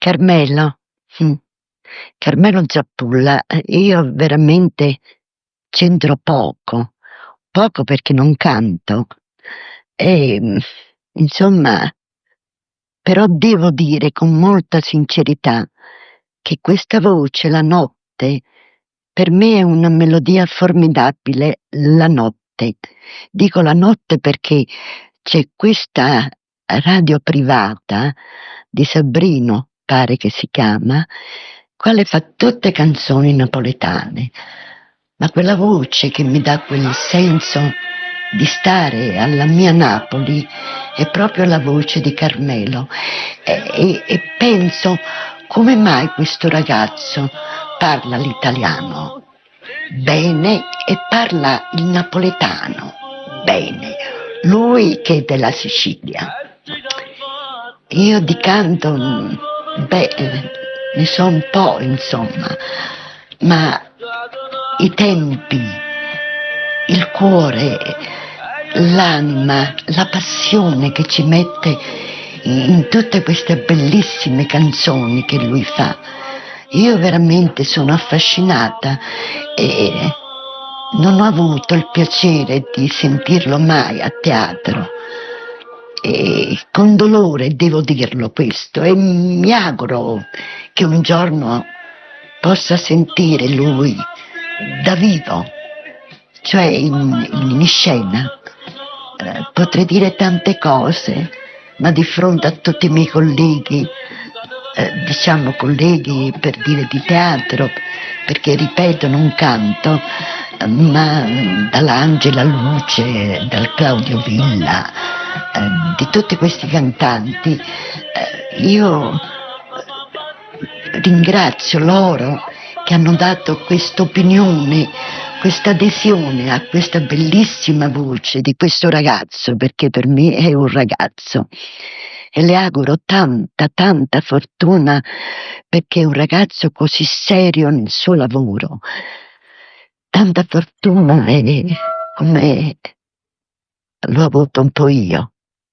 Carmelo, mh, Carmelo Zappulla, io veramente c'entro poco, poco perché non canto e, insomma, però devo dire con molta sincerità che questa voce, la notte, per me è una melodia formidabile, la notte. Dico la notte perché c'è questa radio privata di Sabrino, pare che si chiama, quale fa tutte canzoni napoletane, ma quella voce che mi dà quel senso di stare alla mia Napoli è proprio la voce di Carmelo e penso come mai questo ragazzo parla l'italiano bene e parla il napoletano bene, lui che è della Sicilia. Io di canto, ne so un po', insomma, ma i tempi, il cuore, l'anima, la passione che ci mette in tutte queste bellissime canzoni che lui fa. Io veramente sono affascinata e non ho avuto il piacere di sentirlo mai a teatro. E con dolore devo dirlo questo e mi auguro che un giorno possa sentire lui da vivo, cioè in scena. Potrei dire tante cose, ma di fronte a tutti i miei colleghi, diciamo colleghi per dire di teatro, perché ripeto non canto, ma dall'Angela Luce, dal Claudio Villa, di tutti questi cantanti, io ringrazio loro che hanno dato questa opinione, questa adesione a questa bellissima voce di questo ragazzo, perché per me è un ragazzo. E le auguro tanta, tanta fortuna perché è un ragazzo così serio nel suo lavoro. Tanta fortuna come l'ho avuto un po' io.